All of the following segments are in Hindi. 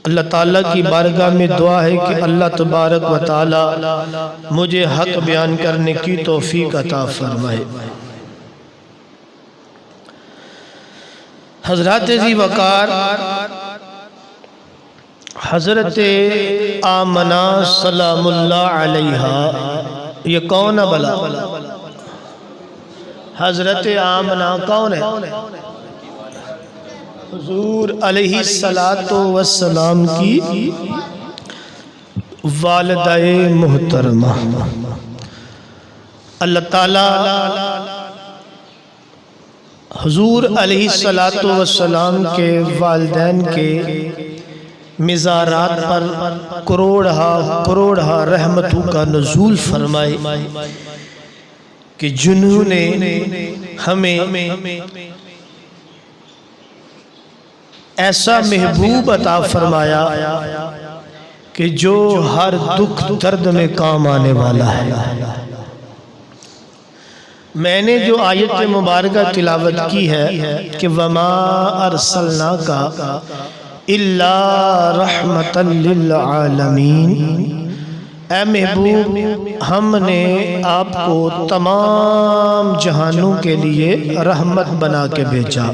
अल्लाह ताला की बारगाह में दुआ है कि अल्लाह तबारक व ताला मुझे हक बयान करने की तौफीक अता फरमाए। हज़रत जी वक़ार हज़रत आमना सलामुल्लाह अलैहा, ये कौन है भला? हज़रत आमना कौन है? हुज़ूर अलैहि सलातो वस्सलाम की वालिदाए मुहतरमा। अल्लाह ताला हुज़ूर अलैहि सलातो वस्सलाम के वालिदैन के मिज़ारात पर करोड़हा रहमतों का नुज़ूल फरमाए कि जिन्होंने हमें ऐसा महबूब अता फरमाया कि जो हर दुख दर्द में काम आने वाला है। मैंने जो आयत मुबारक तिलावत की है कि वमा अरसलनाका इल्ला रहमतन लिल आलमीन, ऐ महबूब हमने आपको तमाम जहानों के लिए रहमत बना के भेजा।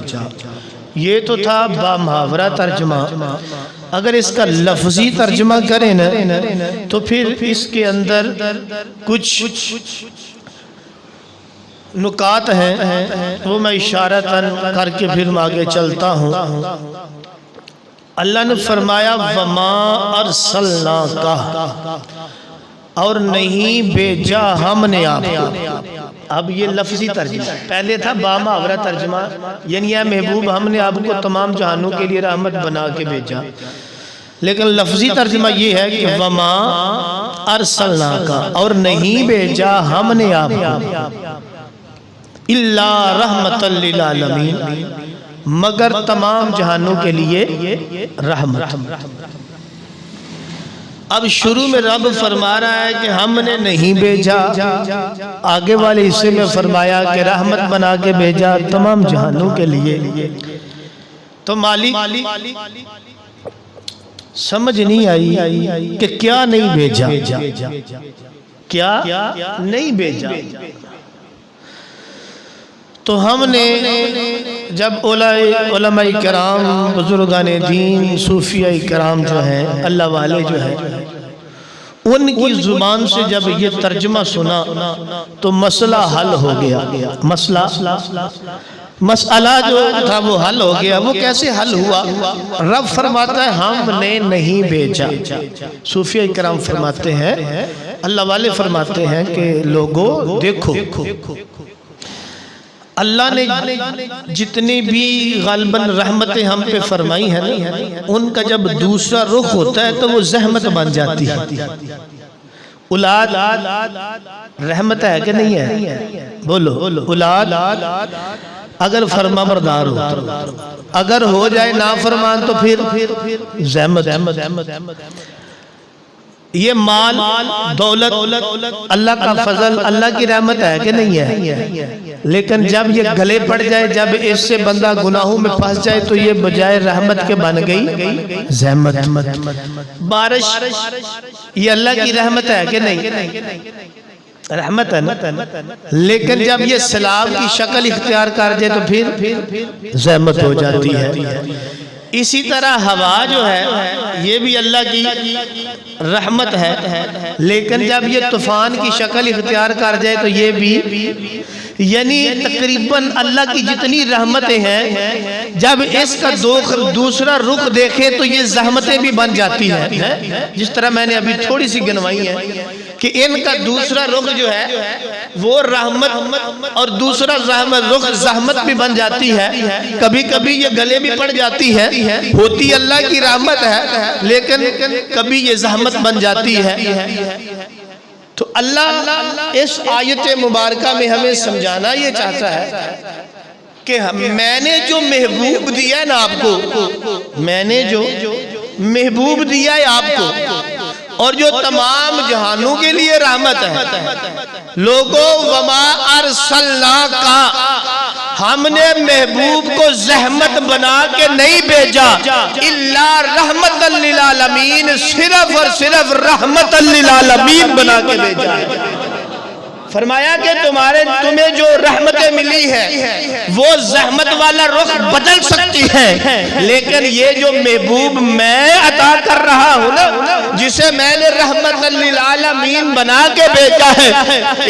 ये तो था बामुहावरा तर्जमा। अगर इसका लफ्जी तर्जमा करें न तो फिर इसके अंदर कुछ नुकात हैं, वो मैं इशारतन करके फिर आगे चलता हूँ। अल्लाह ने फरमाया वमा अरसलनाका, और नहीं भेजा हमने आपको। अब ये लफ्जी तर्जमा, पहले था बामुहावरा तर्जमा, यानी या महबूब हमने आपको तमाम जहानों के लिए रहमत बना के भेजा। लेकिन लफ्जी तर्जमा ये है कि वमा अरसलनाका, और नहीं भेजा हमने आपको इल्ला रहमतल लिल आलमीन, मगर तमाम जहानों के लिए रहमत। अब शुरू में रब फरमा रहा है कि हमने नहीं भेजा, आगे वाले हिस्से में फरमाया कि रहमत बना के भेजा तमाम जहानों के लिए। तो मालिक समझ नहीं आई कि क्या नहीं भेजा, क्या नहीं भेजा। तो हमने जब उलमाए किराम, बुजुर्गाने दीन, सूफिया किराम जो हैं, अल्लाह वाले जो हैं, उनकी जुबान से जब ये तर्जमा सुना तो मसला हल हो गया। मसला जो था वो हल हो गया। वो कैसे हल हुआ? रब फरमाता है हमने नहीं भेजा। सूफिया किराम फरमाते हैं, अल्लाह वाले फरमाते हैं कि लोगों देखो, अल्लाह ने जितनी भी गालिबन रहमतें हम पे फरमाई है ना, उनका जब दूसरा रुख होता है तो वो जहमत बन जाती है। औलाद रहमत है कि नहीं है? बोलो। औलाद अगर फरमा बरदार हो, अगर हो जाए ना फरमान तो फिर जहमत। ये माल दौलत अल्लाह का फजल, अल्लाह की रहमत है कि नहीं है? लेकिन जब ये गले पड़ जाए, जब इससे बंदा गुनाहों में फंस जाए तो ये बजाय रहमत के बन गई जहमत। बारिश ये अल्लाह की रहमत है कि नहीं? रहमत है ना। लेकिन जब ये सैलाब की शक्ल इख्तियार कर जाए तो फिर जहमत हो जाती है। इसी तरह हवा जो है ये भी अल्लाह की रहमत है, लेकिन जब ये तूफान की शक्ल इख्तियार कर जाए तो ये भी, यानी तकरीबन अल्लाह की जितनी रहमतें हैं, जब इसका दूसरा रुख देखे तो ये जहमतें भी बन जाती हैं। जिस तरह मैंने अभी थोड़ी सी गिनवाई है कि इनका दूसरा रुख जो है वो रहमत और दूसरा रुख जहमत भी बन जाती है। कभी कभी ये गले भी पड़ जाती है, होती अल्लाह की रहमत है, लेकिन कभी ये जहमत बन जाती है। तो अल्लाह इस आयत मुबारका में हमें समझाना ये चाहता है कि मैंने जो महबूब दिया है ना आपको, मैंने जो महबूब दिया है आपको, और जो तमाम जहानों के लिए रहमत है। लोगों वमा अरसलना का, हमने महबूब को जहमत बना के नहीं भेजा, इल्ला रहमतल लिल आलमीन, सिर्फ और सिर्फ रहमतल लिल आलमीन बना के भेजा है। फरमाया कि तुम्हें जो रहमतें मिली है वो जहमत वाला रुख बदल सकती है, लेकिन ये जो महबूब मैं अता कर रहा हूँ ना, जिसे मैंने रहमतल लिल आलमीन बना के भेजा है,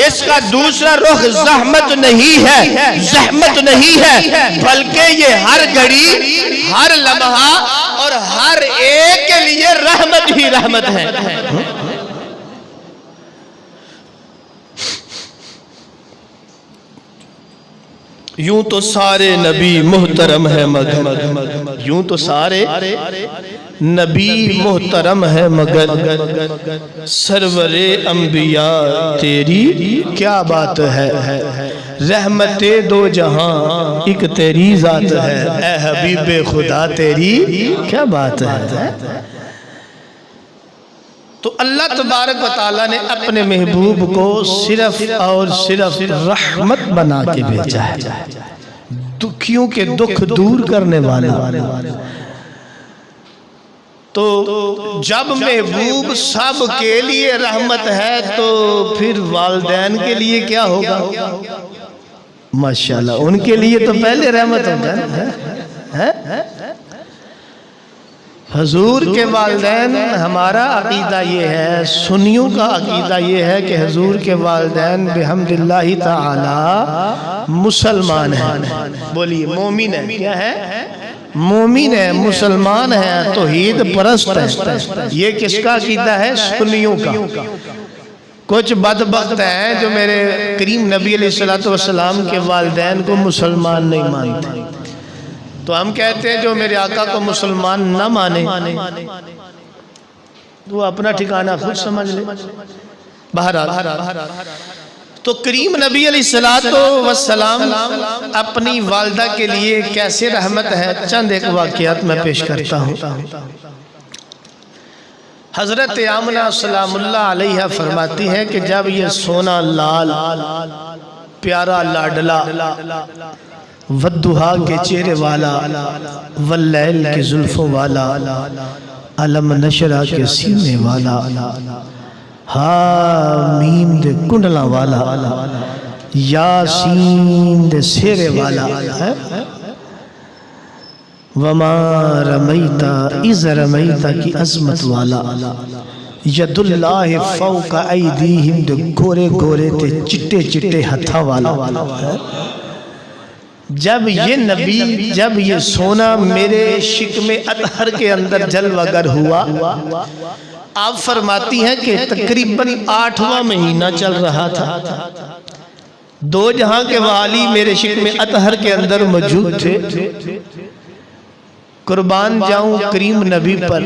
इसका दूसरा रुख जहमत नहीं है, जहमत नहीं है, बल्कि ये हर घड़ी, हर लम्हा और हर एक के लिए रहमत ही रहमत है। यूं तो सारे नबी मुहतरम है मगर, यूं तो सारे नबी मुहतरम है मगर सरवरे अंबिया तेरी क्या बात है, रहमते दो जहां एक तेरी जात है, ऐ हबीबे खुदा तेरी क्या बात है। तो अल्लाह तबारक व तआला ने अपने महबूब को सिर्फ और सिर्फ रहमत बना के भेजा है, दुखियों के दुख दूर करने वाला। तो जब महबूब सब के लिए रहमत है तो फिर वालिदैन के लिए क्या होगा? माशाल्लाह, उनके लिए तो पहले रहमत होगा है? हजूर के वालिदैन, हमारा अकीदा ये है, सुन्नियों का अकीदा ये है कि हजूर के वालिदैन बिहम्दिल्लाहि ताला मुसलमान हैं। बोलिए मोमिन है, क्या है? मोमिन है, मुसलमान है, तौहीद परस्त है। ये किसका अकीदा है? सुन्नियों का। कुछ बदबख्त हैं जो मेरे करीम नबी अलैहिस्सलातु वस्सलाम के वालिदैन को मुसलमान नहीं मानते। तो हम कहते हैं जो मेरे आका को मुसलमान न माने वो अपना ठिकाना खुद समझ ले। बहरहाल तो करीम नबी अलैहिस्सलातु वस्सलाम अपनी वालिदा के लिए कैसे रहमत है, चंद एक वाक़ियात मैं पेश करता हूँ। हजरत आमना सलामुल्लाह अलैहा फरमाती है कि जब ये सोना लाल प्यारा लाडला वद्दुहा के चेहरे वाला, वल्लैल के जुल्फों वाला, अलम नशरा के सीने वाला, हामीम दे कुंडला वाला, यासीन दे सेरे वाला है। वमा रमैता इज़ रमैता की अज़मत वाला, यदुल्लाहि फौका ऐदीहिम दे गोरे गोरे ते चिट्टे चिट्टे हथा वाला है। जब ये नबी, जब ये सोना मेरे शिकमे अतहर के अंदर जलवागर हुआ, आप फरमाती हैं कि तकरीबन 8वां महीना चल रहा था। दो जहां के वाली मेरे शिकमे अतहर के अंदर मौजूद थे। कुर्बान जाऊं करीम नबी पर,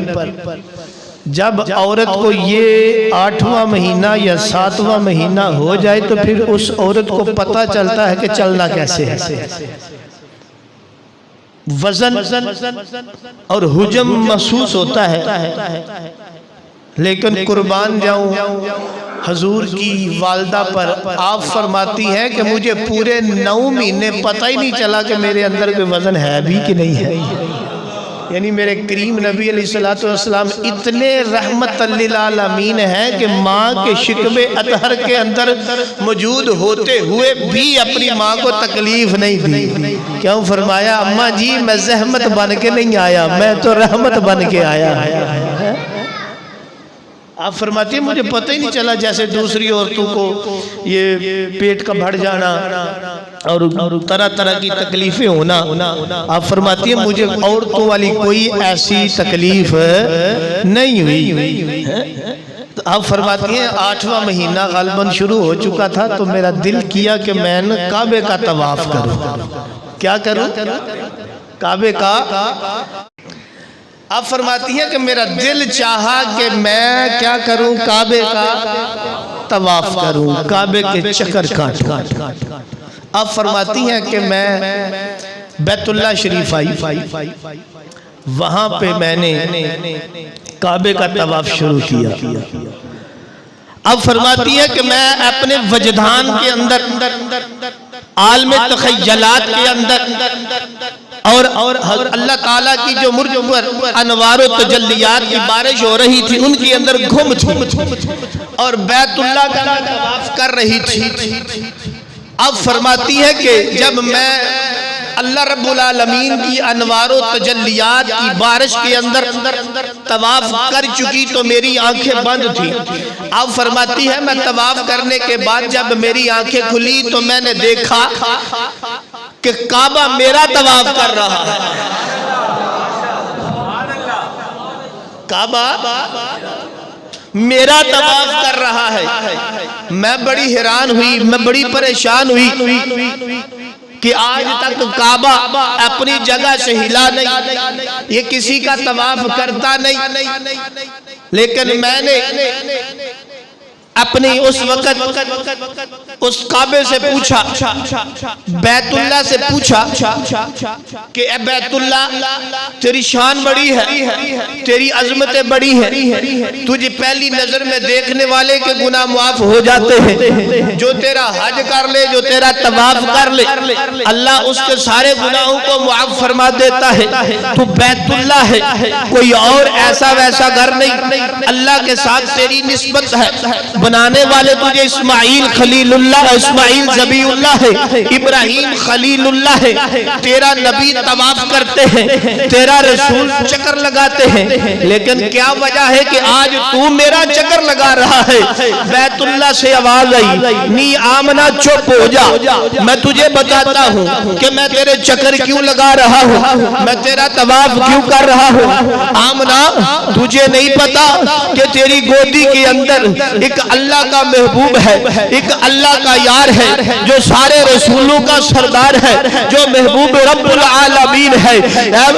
जब औरत को ये 8वां महीना या 7वां महीना हो जाए तो फिर उस औरत को पता चलता है कि चलना कैसे है। वजन और हुजम महसूस होता है। लेकिन कुर्बान जाऊं हजूर की वालिदा पर, आप फरमाती हैं कि मुझे पूरे 9 महीने पता ही नहीं चला कि मेरे अंदर कोई वजन है भी कि नहीं है। यानी मेरे करीम नबी अलैहिस्सलातु वस्सलाम इतने रहमतल लिल आलमीन हैं कि माँ के शिकवे अतहर के अंदर मौजूद होते हुए भी अपनी माँ को तकलीफ नहीं दी। क्यों? फरमाया अम्मा जी मैं ज़हमत बन के नहीं आया, मैं तो रहमत बन के आया। आप फरमाती हैं मुझे पता ही नहीं चला, जैसे दूसरी औरतों को ये पेट का बढ़ जाना और तरह तरह की तकलीफें होना, आप फरमाती हैं मुझे औरतों वाली कोई ऐसी तकलीफ नहीं हुई। तो आप फरमाती हैं 8वां महीना गालिबन शुरू हो चुका था तो मेरा दिल किया कि मैं काबे का तवाफ करूं। क्या करूं? काबे का। आप फरमाती हैं कि मेरा दिल चाहा कि मैं क्या करूं? काबे का तवाफ करूं, काबे के चक्कर काटूं। आप फरमाती हैं कि मैं बैतुल्लाह शरीफ आई, वहां पे मैंने काबे का तवाफ शुरू किया। अब फरमाती है कि मैं अपने वजदान के अंदर आलम तखय्युलात के अंदर और अल्लाह ताला की जो मुर्ज पर अनवार तजल्लियात की बारिश हो रही थी, उनके अंदर घुम थी और बैतुल्लाह का तवाफ कर रही थी। अब फरमाती है कि जब मैं अल्लाह रब्बुल आलमीन की अनवारो तजल्लियात की बारिश के अंदर तवाफ कर चुकी तो मेरी आंखें बंद थी। अब फरमाती है मैं तवाफ करने के बाद जब मेरी आंखें खुली तो मैंने देखा कि काबा मेरा तवाफ कर रहा है। काबा मेरा तवाफ कर रहा है। मैं बड़ी हैरान हुई, मैं बड़ी परेशान हुई कि आज तक काबा अपनी जगह से हिला नहीं, ये किसी का तवाफ करता नहीं। लेकिन मैंने अपनी उस वक्त उस काबे से पूछा, बैतुल्लाह से पूछा कि ए बैतुल्लाह, तेरी शान बड़ी है, तेरी अजमतें बड़ी है, तुझे पहली नजर में देखने वाले के गुनाह माफ हो जाते हैं। जो तेरा हज कर ले, जो तेरा तवाफ कर ले, अल्लाह उसके सारे गुनाहों को माफ फरमा देता है। तू बैतुल्लाह है, कोई और ऐसा वैसा घर नहीं। अल्लाह के साथ तेरी निस्बत है। बनाने वाले तुझे इस्माइल खलीलुल्लाह, इस्माइल ज़बीउल्लाह है, इब्राहिम खलीलुल्लाह है। तेरा नबी तवाफ करते हैं, तेरा रसूल चक्कर लगाते हैं, लेकिन क्या वजह है कि आज तू मेरा चक्कर लगा रहा है। बैतुल्लाह से आवाज आई, नी आमना चुप हो जा, मैं तुझे बताता हूँ कि मैं तेरे चक्कर क्यों लगा रहा हूँ, मैं तेरा तवाफ क्यों कर रहा हूँ। आमना, तुझे नहीं पता कि तेरी गोदी के अंदर एक अल्लाह का महबूब है, एक अल्लाह का यार है, जो सारे रसूलों का सरदार है, जो महबूब रब्बुल आलमीन है।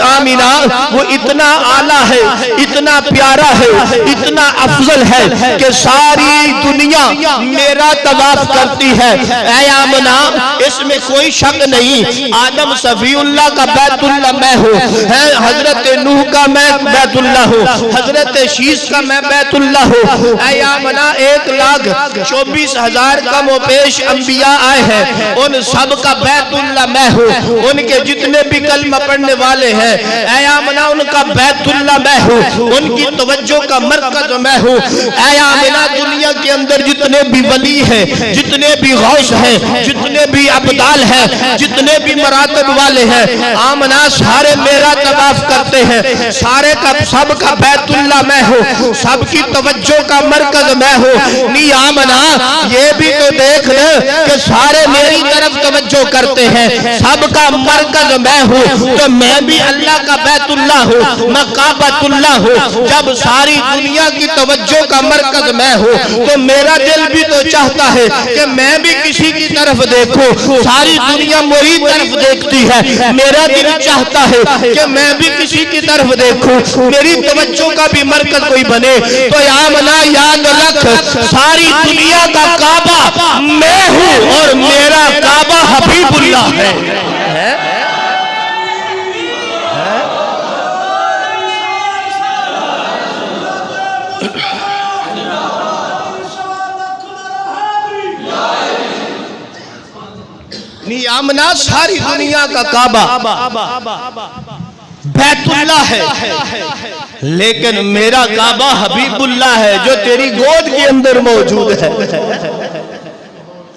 आमीना, वो इतना आला है, इतना प्यारा है, इतना अफजल है कि सारी दुनिया मेरा तवाफ करती है। ऐ आमना, इसमें कोई शक नहीं। आदम सफीउल्लाह का बैतुल्लाह मैं हूँ, हजरत नूह का मैं बैतुल्लाह हूँ, हजरत शीश का मैं बैतुल्लाह हूँ। ऐ आमना, 1,24,000 कम पेश अंबिया आए हैं, उन सब का बैतुल्लाह मैं हूँ। उनके जितने भी कलमा पढ़ने वाले हैं, ऐ आमना, उनका बैतुल्लाह मैं हूँ, उनकी तवज्जो का मरकज मैं हूँ। ऐ आमना, दुनिया के अंदर जितने भी वली हैं, जितने भी गौस हैं, जितने भी अब्दाल हैं, जितने भी मरातब वाले हैं, आमना सारे मेरा तवाफ करते हैं। सारे का सब का बैतुल्लाह मैं हूँ, सबकी तवज्जो का मरकज मैं हूँ। नी आमना, ये भी तो देख ले कि सारे मेरी तरफ तवज्जो करते हैं, सबका मरकज मैं हूँ, तो मैं भी अल्लाह का बैतुल्लाह हूँ, मैं काबतुल्लाह हूँ। जब सारी दुनिया की तवज्जो का मरकज मैं हूँ, तो मेरा दिल भी तो चाहता है कि मैं भी किसी की तरफ देखूं। सारी दुनिया मेरी तरफ देखती है, मेरा दिल चाहता है कि मैं भी किसी की तरफ देखूं, मेरी तवज्जो का भी मरकज कोई बने। तो आमना, याद रख, सारी दुनिया का काबा मैं हूँ और मेरा काबा हबीबुल्लाह है। आमना, सारी दुनिया का काबा बैतुल्लाह है, लेकिन मेरा काबा हबीबुल्लाह है, जो तेरी गोद के अंदर मौजूद है।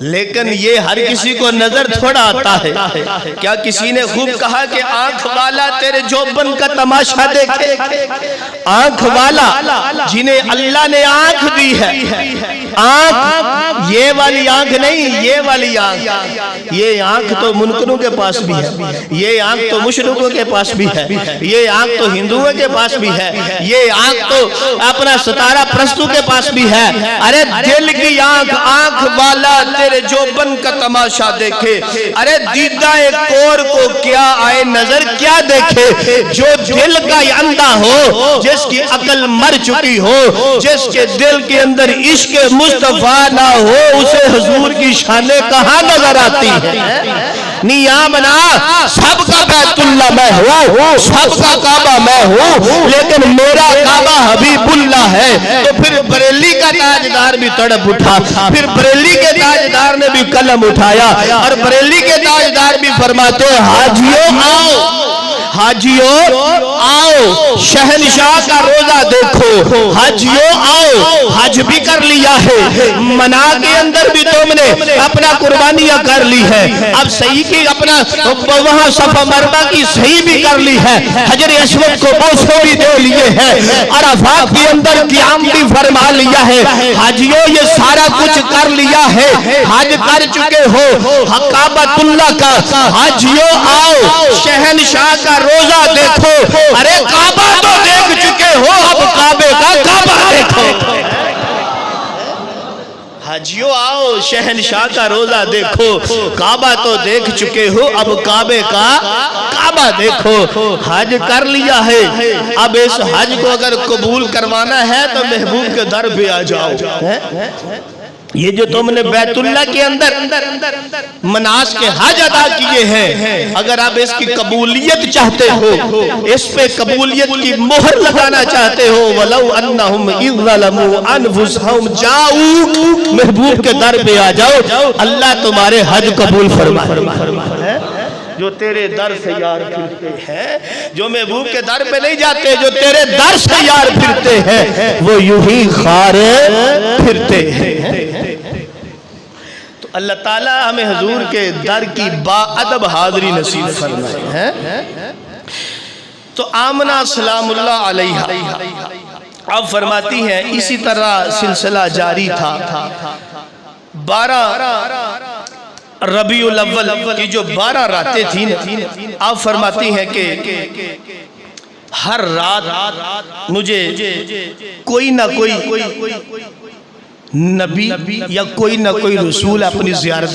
लेकिन ये हर किसी को नजर थोड़ा आता है। क्या किसी ने खूब कहा कि आंख वाला तेरे जोबन का तमाशा देखे। आंख वाला जिन्हें अल्लाह ने आंख दी है, आंख ये वाली आंख नहीं, ये वाली आंख। ये आंख तो मुनकरों के पास भी है, ये आंख तो मुशरिकों के पास भी है, ये आंख तो हिंदुओं के पास भी है, ये आंख तो अपना सितारा प्रस्तु के पास भी है। अरे दिल की आंख, आंख वाला तेरे जोबन का तमाशा देखे। अरे दीदा एक कोर को क्या आए नजर क्या देखे। जो दिल का अंधा हो, जिसकी अकल मर चुकी हो, जिसके दिल के अंदर इश्क मुस्तफा ना हो, उसे हुजूर की शाने कहाँ नजर आती है। नियामना, सबका बैतुल्लाह मैं हूँ, सबका काबा मैं हूँ, लेकिन मेरा काबा हबीबुल्लाह है तो फिर बरेली का ताजदार भी तड़प उठा। फिर बरेली के ताजदार ने भी कलम उठाया और बरेली के ताजदार भी फरमाते हैं हाजियों आओ, हाजियों आओ, शहनशाह का रोजा देखो, हाजियों आओ, हज भी कर लिया है, मना के अंदर भी तुमने अपना कुर्बानियां कर ली है, अब सही की अपना वहां सफा मरवा की सही भी कर ली है, हजर अस्वद को बोसो भी दे लिए हैं, अराफात के अंदर क़याम भी फरमा लिया है। हाजियों ये सारा कुछ कर लिया है, हज कर चुके हो, काबतुल्लाह का, हाजियों आओ, शहनशाह का रोजा देखो। अरे काबा तो देख चुके हो, अब काबे का काबा देखो। हाजियों आओ, शहनशाह का रोजा देखो, काबा तो देख चुके हो, अब काबे का काबा देखो। हज कर लिया है, अब इस हज को अगर कबूल करवाना है तो महबूब के दर पे आ जाओ। ये जो तुमने बैतुल्लाह के अंदर मनास के हज अदा किए हैं, अगर आप इसकी कबूलियत चाहते हो, इस पे कबूलियत की मोहर लगाना चाहते हो, वलौ अन्नहुम इज़ ज़लमू अनफुसहुम जाऊ, महबूब के दर पे आ जाओ, अल्लाह तुम्हारे हज कबूल फरमाए। जो तेरे दर से यार फिरते हैं, जो महबूब के दर पे नहीं जाते, जो तेरे दर से यार फिरते हैं, वो यूं ही खारे फिरते हैं। तो अल्लाह ताला हमें हुजूर के दर की बाअदब हाज़री नसीब फरमाए हैं। तो आमना सलामुल्लाह अलैहा अब फरमाती हैं, इसी तरह सिलसिला जारी था। 12 रबीउल अव्वल की जो 12 रातें थी, आप फरमाती हैं कि हर रात मुझे कोई ना कोई नबी या कोई ना कोई रसूल अपनी ज़ियारत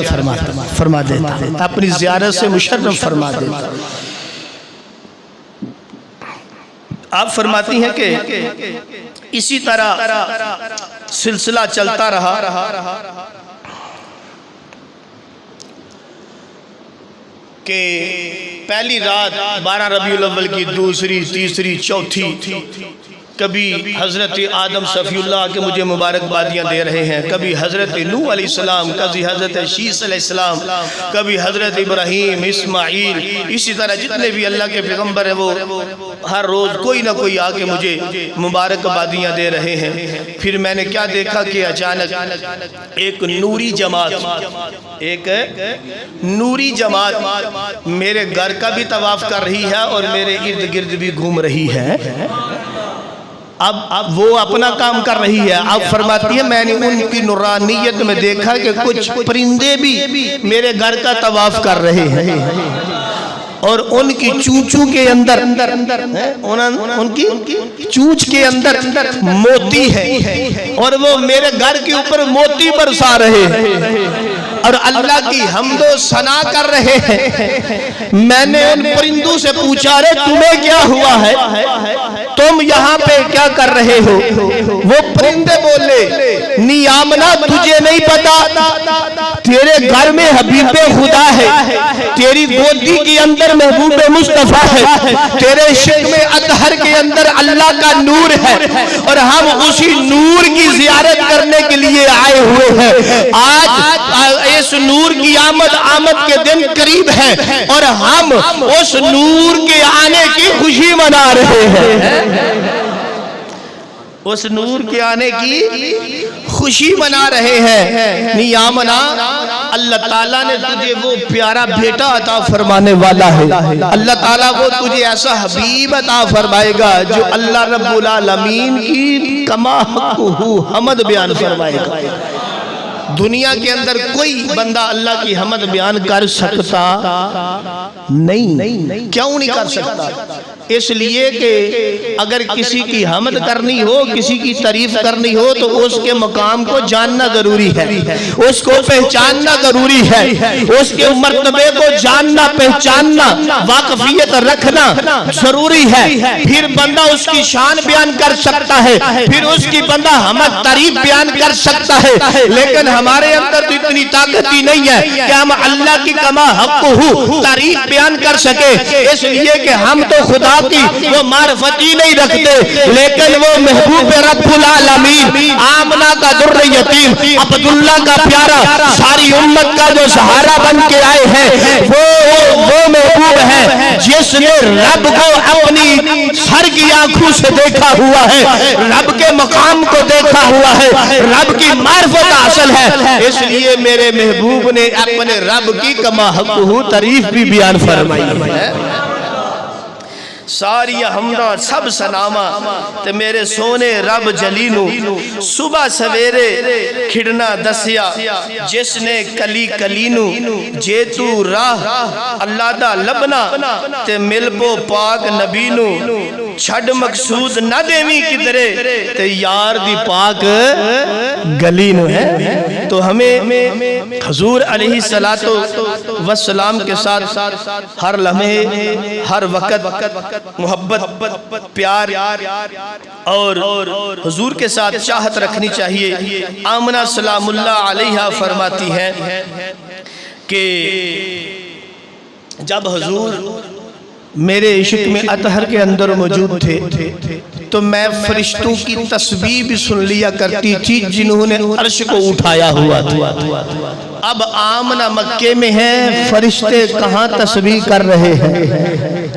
फरमा देता है, अपनी ज़ियारत से मुशर्रफ फरमा देता है। आप फरमाती हैं कि इसी तरह सिलसिला चलता रहा कि पहली रात 12 रबीउल अव्वल की, दूसरी, तीसरी, चौथी, कभी हज़रत आदम सफ़ीउल्लाह के मुझे मुबारकबादियाँ दे रहे हैं, कभी हज़रत नूह अलैहिस्सलाम, कभी हज़रत शीस अलैहिस्सलाम, कभी हज़रत इब्राहीम, इस्माईल, इसी तरह जितने भी अल्लाह के पैगम्बर हैं वो हर रोज़ कोई ना कोई आके मुझे मुबारकबादियाँ दे रहे हैं। फिर मैंने क्या देखा कि अचानक एक नूरी जमात मेरे घर का भी तवाफ़ कर रही है और मेरे इर्द गिर्द भी घूम रही है। अब वो अपना काम कर रही है। अब फरमाती है मैंने उनकी नूरानियत में देखा कि कुछ परिंदे भी मेरे घर का तवाफ कर रहे हैं और उनकी चूचू के अंदर उनकी चूच के अंदर मोती है और वो मेरे घर के ऊपर मोती बरसा रहे हैं और अल्लाह की हमदो सना कर रहे हैं। मैंने उन परिंदों से पूछा, रे तुम्हें क्या हुआ है, तुम यहाँ पे क्या कर रहे हो? वो परिंदे बोले, नियामना तुझे नहीं पता, तेरे घर में हबीबे खुदा है, तेरी गोदी के अंदर महबूबे मुस्तफा है, तेरे शिक में अतहर के अंदर अल्लाह का नूर है और हम उसी नूर की जियारत करने के लिए आए हुए हैं। आज इस नूर की आमद के दिन करीब है और हम उस नूर के आने की खुशी मना रहे हैं, उस नूर के आने की खुशी मना रहे हैं। नियामना अल्लाह ताला ने तुझे वो प्यारा बेटा अता फरमाने वाला है, अल्लाह ताला वो तुझे ऐसा हबीब अता फरमाएगा जो अल्लाह रब्बुल आलमीन की कमा हक़्क़ुहु हमद बयान फरमाएगा। दुनिया के अंदर कोई बंदा अल्लाह की हमद बयान कर सकता नहीं। क्यों नहीं कर सकता? इसलिए कि अगर किसी की हमद करनी हो, किसी की तारीफ करनी हो तो उसके मकाम को जानना जरूरी है, उसको पहचानना जरूरी है, उसके मर्तबे को जानना पहचानना वाकफियत रखना जरूरी है। फिर बंदा उसकी शान बयान कर सकता है, फिर उसकी बंदा हमद तारीफ बयान कर सकता है। लेकिन हमारे अंदर तो इतनी ताकत ही नहीं है कि हम अल्लाह की कमा हक़्क़ुहु तारीफ बयान कर सके, इसलिए कि हम तो खुदा खुदा की वो मारिफत ही नहीं रखते, लेकिन वो महबूब रब्बुल आलमीन, आमना का दुर्र यतीम, अब्दुल्ला का प्यारा, सारी उम्मत का जो सहारा बन के आए हैं, वो महबूब है जिसने रब को अपनी सर की आंखों से देखा हुआ है, रब के मकाम को देखा हुआ है, रब की मारिफत हासिल है। इसलिए मेरे महबूब ने अपने रब की कमा हक़्क़ु तारीफ भी बयान फरमाई है। सारी हमदा सब सनामा ते मेरे सोने रब जलीनू, सुबह सवेरे खिड़ना दसिया जिसने कली कलीनू, जे तू राह अल्लाह दा लबना ते मिलबो पाक नबीनू, छड़ मकसूद न देवी किधरे ते यार दी पाक गलीनू है। तो हमें हुजूर अलैहि सलातो वस्सलाम के साथ हर लम्हे हर वक़्त मोहब्बत प्यार और हुजूर के साथ चाहत रखनी चाहिए। आमना सलामुल्लाह अलैहा फरमाती है कि जब हुजूर मेरे इश्क में अतहर के अंदर मौजूद थे तो मैं फरिश्तों की तस्बीह भी सुन लिया करती थी जिन्होंने अर्श को उठाया हुआ था। अब आमना मक्के में है, फरिश्ते कहाँ तस्बीह कर रहे हैं?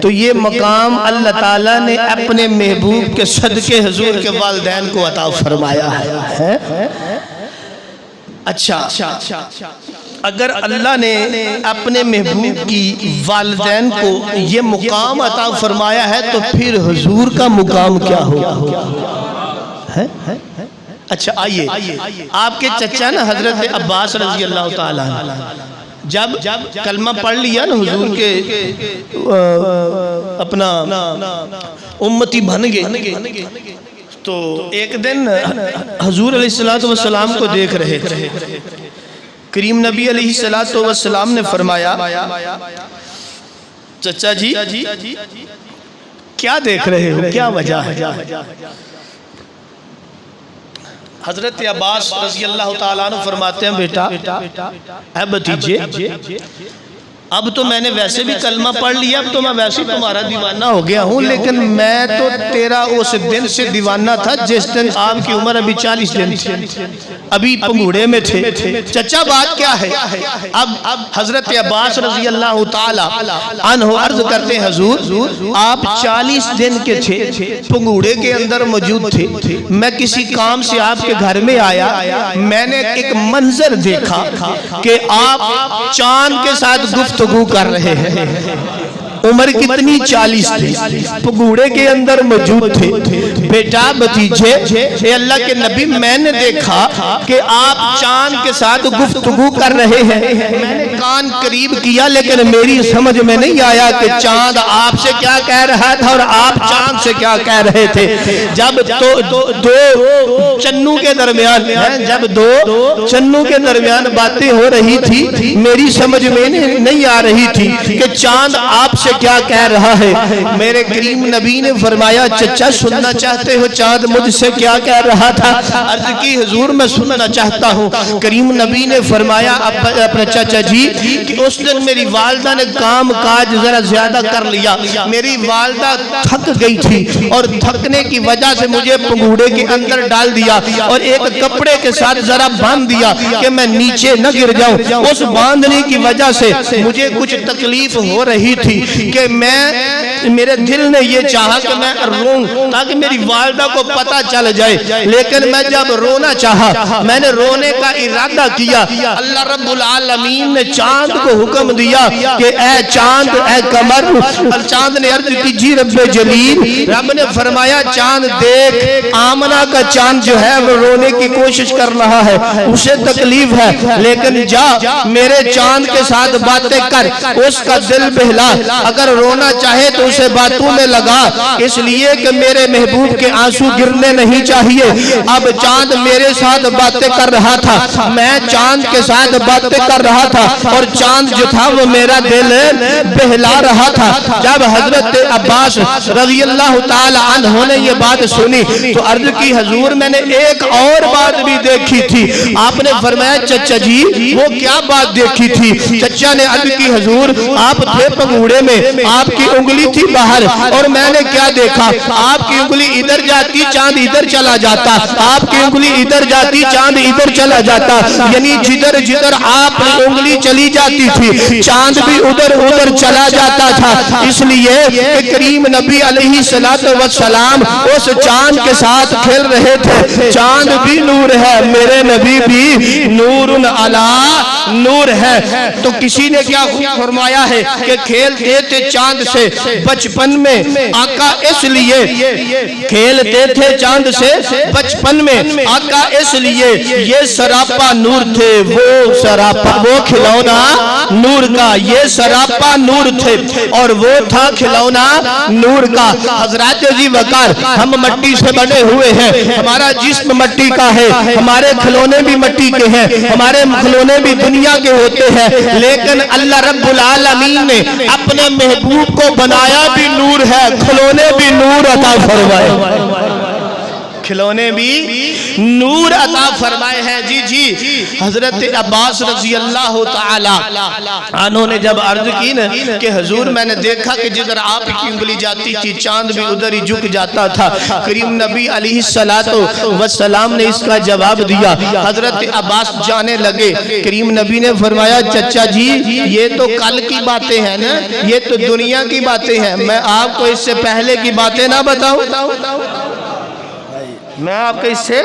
तो ये मकाम अल्लाह ताला ने अपने महबूब के सदके हुजूर के वालिदैन को अता फरमाया है। अच्छा, अगर अल्लाह ने अपने महबूब की वालिदैन को ये मुकाम अता फरमाया है तो फिर हुजूर का मुकाम क्या होगा? अच्छा आइए, आपके चचा ना हजरत अब्बास रजी अल्लाह ताला जब कलमा पढ़ लिया ना हुजूर के अपना उम्मती बन गए, तो एक दिन हुजूर अलैहिस्सलातु वस्सलाम को देख रहे थे। करीम नबी अलैहिस्सलातु वस्सलाम ने फरमाया, चचा जी क्या देख रहे हो, क्या वजह है? हजरत अब्बास रज़ी अल्लाह ताला अन्हु फरमाते हैं, बेटा ऐ भतीजे, अब तो मैंने वैसे भी कलमा पढ़ लिया, अब तो मैं वैसे तुम्हारा दीवाना हो गया हूँ, लेकिन मैं तो तेरा उस दिन से दीवाना था जिस दिन आपकी उम्र अभी 40 दिन थी, अभी पंगूड़े में थे। चचा बात क्या है? अब हजरत अब्बास रज़ी अल्लाह ताला अन्हु अर्ज करते हैं, हुजूर आप 40 दिन के थे, पंगूड़े के अंदर मौजूद थे, मैं किसी काम से आपके घर में आया, मैंने एक मंजर देखा कि आप चांद के साथ गुफ्तगू कर रहे हैं। उम्र कितनी 40 थी, पंगूड़े के अंदर मौजूद थे। बेटा भतीजे, ए अल्लाह के नबी, मैंने देखा कि आप चांद के साथ गुफ्तगू कर रहे हैं। मैंने कान करीब किया लेकिन मेरी समझ में नहीं आया कि चांद आपसे क्या कह रहा था और आप चांद से क्या कह रहे थे। जब दो चन्नू के दरमियान दो चन्नू के दरमियान बातें हो रही थी, मेरी समझ में नहीं आ रही थी कि चांद आपसे क्या कह रहा है। मेरे करीम नबी ने फरमाया, चचा सुनना चाहते हो चांद मुझसे क्या कह रहा था? अर्ज की हुजूर मैं सुनना चाहता हूँ। करीम नबी ने फरमाया, अपने चाचा जी कि उस दिन मेरी वालदा ने काम काज जरा ज्यादा कर लिया, मेरी वालदा थक गई थी और थकने की वजह से मुझे पंगूड़े के अंदर डाल दिया और एक कपड़े के साथ जरा बांध दिया कि मैं नीचे न गिर जाऊं। उस बांधने की वजह से मुझे कुछ तकलीफ हो रही थी कि मेरे दिल ने ये चाहा कि मैं रोऊं ताकि मेरी वालिदा को पता चल जाए, लेकिन मैं जब रोना चाहा, मैंने रोने का इरादा किया, अल्लाह रब्बुल आलमीन ने चांद को हुक्म दिया कि ए चांद, ए कमर। चांद ने अर्ज की, जी रब्बे जलील। रब ने फरमाया, चांद देख, आमना का चांद जो है वो रोने की कोशिश कर रहा है, उसे तकलीफ है, लेकिन जा मेरे चांद के साथ बातें कर, उसका दिल बहला, अगर रोना चाहे तो उसे बातों में लगा, इसलिए कि मेरे महबूब के आंसू गिरने नहीं चाहिए। अब चांद मेरे साथ बातें कर रहा था, मैं चांद के साथ बातें कर रहा था और चांद जो था वो मेरा दिल बहला रहा था। जब हजरत अब्बास रज़ी अल्लाह ताला अन्हु ने ये बात सुनी तो अर्ज की, हुजूर मैंने एक और बात भी देखी थी। आपने फरमाया, चचा जी वो क्या बात देखी थी? चचा ने अर्ज की, हुजूर आप थे पंगूड़े में, में आपकी उंगली थी बाहर, और मैंने क्या देखा, आपकी उंगली इधर जाती चांद इधर चला जाता, आपकी उंगली इधर जाती चांद इधर चला जाता, यानी जिधर जिधर आपकी उंगली चली जाती थी चांद भी उधर उधर चला जाता था। इसलिए कि करीम नबी अलैहिस्सलातु वस्सलाम उस चांद के साथ खेल रहे थे। चांद भी नूर है, मेरे नबी भी नूरुन अला नूर है। तो किसी ने क्या फरमाया है कि खेलते थे चांद से बचपन में आका, इसलिए खेलते थे चांद से बचपन में आका, इसलिए ये सरापा नूर थे, वो सरापा वो खिलौना नूर का, ये सरापा नूर थे और वो था खिलौना नूर का। हजरत जी वकार, हम मट्टी से बने हुए हैं, हमारा जिस्म मट्टी का है, हमारे खिलौने भी मट्टी के हैं, हमारे खिलौने भी दुनिया के होते हैं, लेकिन अल्लाह रब्बुल आलमीन ने अपने महबूब को बनाया भी नूर है, खिलौने भी नूर अता फरमाए, खिलौने भी नूर अता फरमाए हैं। जी जी, हजरत अब्बास रजी अल्लाह ताला अन्हु ने जब अर्ज की न कि हुजूर मैंने देखा कि जिधर आपकी उंगली जाती थी चांद भी उधर ही झुक जाता था। करीम नबी अलैहिस्सलातु वस्सलाम ने इसका जवाब दिया। हजरत अब्बास जाने लगे, करीम नबी ने फरमाया चचा जी ये तो कल की बातें हैं ना, ये तो दुनिया की बातें हैं, मैं आपको इससे पहले की बातें ना बताऊं, मैं आपको इससे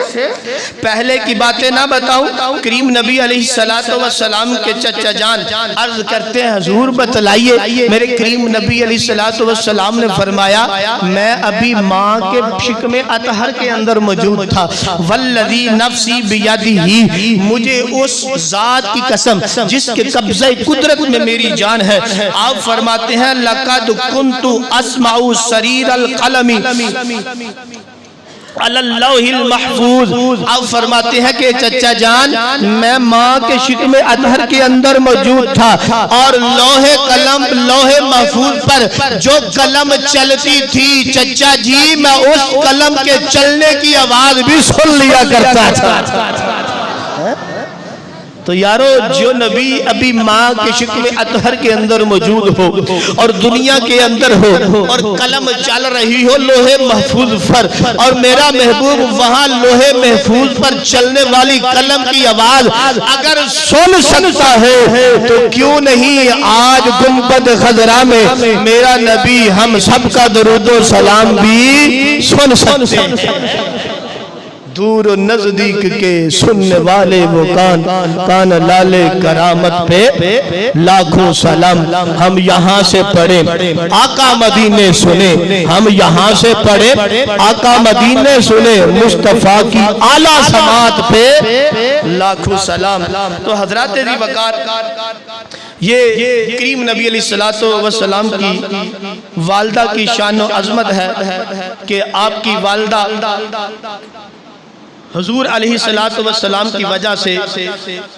पहले की बातें ना बताऊं। करीम नबी अलैहिस्सलातु वस्सलाम के चचा जान अर्ज करते हैं हुजूर बतलाइए। मेरे करीम नबी अलैहिस्सलातु वस्सलाम ने फरमाया मैं अभी माँ के शिकमे अतहर के अंदर मौजूद था। वल्लज़ी नफ्सी बियदिही, मुझे उस जात की कसम जिसके कब्ज़े कुदरत में मेरी जान है। आप फरमाते हैं लक़द कुन्तु अस्माउ सरीरल क़लमी अलल्लाहिल महफूज। अब फरमाते हैं कि चचा जान मैं माँ के शिकमे अतहर के अंदर मौजूद था और लोहे कलम लोहे महफूज पर जो कलम चलती थी चचा जी मैं उस कलम के चलने की आवाज भी सुन लिया करता था। तो यारो जो नबी अभी माँ के शिकमे अतहर के अंदर मौजूद हो और दुनिया के अंदर हो और कलम चल रही हो लोहे महफूज पर, और मेरा महबूब वहाँ लोहे महफूज पर चलने वाली कलम की आवाज अगर सुन सकता है तो क्यों नहीं आज गुंबद खजरा में मेरा नबी हम सबका दरूदो सलाम भी सुन सकते हैं। दूर नजदीक के सुनने वाले वो कान लाले करामत पे लाखों सलाम। हम यहाँ से पढ़े आका मदीने सुने, हम यहाँ से पढ़े आका मदीने सुने, मुस्तफा की आला समात पे लाखों सलाम। तो हजरत जी वकार ये करीम नबी अलैहिस्सलातु वस्सलाम की वालदा की शान और अजमत है कि आपकी वालदा हुजूर अलैहिस्सलातु वस्सलाम की वजह से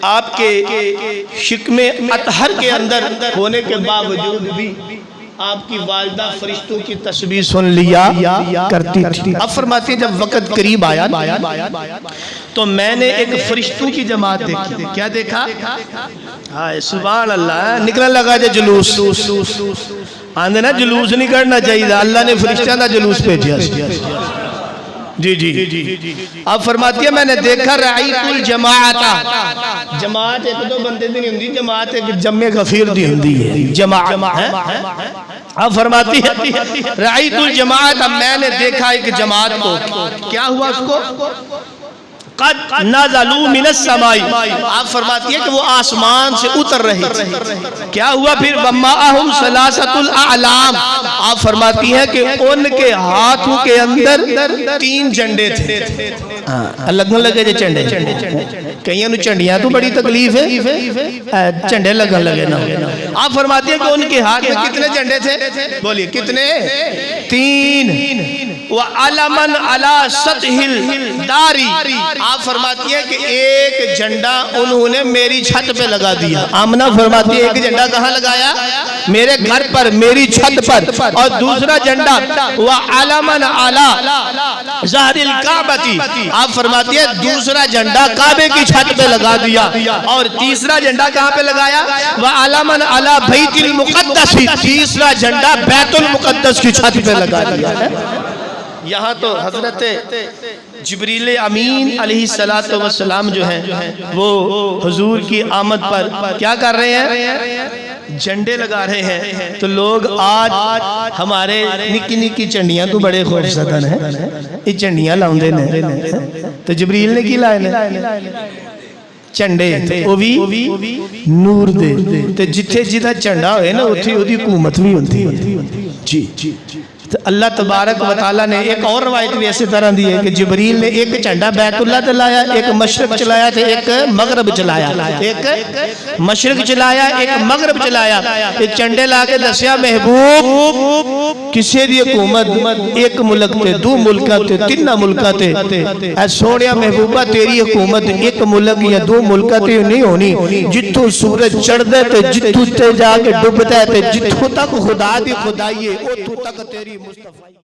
आपके शिकमे अतहर के अंदर होने के बावजूद भी आपकी वालिदा फरिश्तों की तस्बीह सुन लिया करती थी। अब फरमाते हैं जब वक़्त करीब आया तो मैंने एक फरिश्तों की जमात देखी। क्या देखा? हाय सुभान अल्लाह, निकलने लगा जो जुलूस। आंदे ना जुलूस नहीं करना चाहिए, अल्लाह ने फरिश्तों का जुलूस भेजा। जी जी जी। अब फरमाती है मैंने देखा राईतुल जमाअता, जमात एक दो बंदे दी नहीं हुंदी, जमात एक जम्मे गफीर दी हुंदी है जमात। अब फरमाती है राईतुल जमाअता, मैंने देखा एक जमात को। क्या हुआ उसको? कद नज़लू मिनस समाई। आप फरमाती है कि वो आसमान से उतर रही थी। क्या हुआ फिर? वम्माअहुम सलासतुल आलाम। आप फरमाती है कि उनके हाथों के अंदर 3 झंडे थे। लगन लगे जे झंडे, कईयां नु झंडियां तो बड़ी तकलीफ है, झंडे लगन लगे ना। आप फरमाती है कि उनके हाथ में कितने झंडे थे? बोलिए कितने? 3। व अलमन अला सतहिल दारी। आप फरमाती है कि एक झंडा उन्होंने मेरी छत पे लगा दिया। आमना फरमाती है एक झंडा कहाँ लगाया? मेरे घर पर, मेरी छत पर। और दूसरा झंडा व अलमन अला ज़हरिल काबती, आप फरमाती है दूसरा झंडा काबे की छत पे लगा दिया, और तीसरा झंडा कहाँ पे लगाया, व अलमन अला बैतुल मुक़द्दस, तीसरा झंडा बैतुल मुक़द्दस की छत पे लगा दिया है। यहाँ तो हजरत जिब्रील अमीन अलैहिस्सलातु वस्सलाम जो हैं वो हुजूर की आमद पर क्या कर रहे हैं, झंडे लगा रहे हैं। तो लोग आज हमारे निक्की निक्की झंडियां तो बड़े खूबसूरत हैं, ये झंडियां लाउंदे ने, तो जिब्रील ने की लाए ने झंडे, वो भी नूर दे, ते जिथे जिदा झंडा होए ना उत्थे ओदी हुकूमत भी होंदी है। जी तो अल्लाह तबारक व तआला ने एक और रवायत भी ऐसे तरह दी है कि जिब्रील ने एक झंडा बैतुल्लाह ते लाया, एक मशरक चलाया थे, एक मगरब चलाया, एक मशरक चलाया, एक मगरब चलाया। ये झंडे ला के दसिया महबूब किसी दी हुकूमत एक मुल्क ते, दो मुल्कां ते, तीन मुल्कां ते, ऐ सोहणिया महबूबा तेरी हुकूमत एक मुल्क या दो मुल्कां ते नहीं होनी, जिथों सूरज चढ़दा ते जिथों ते जाके डुबदा ते जिथों तक खुदा दी खुदाई है उथों तक तेरी मुस्तफा।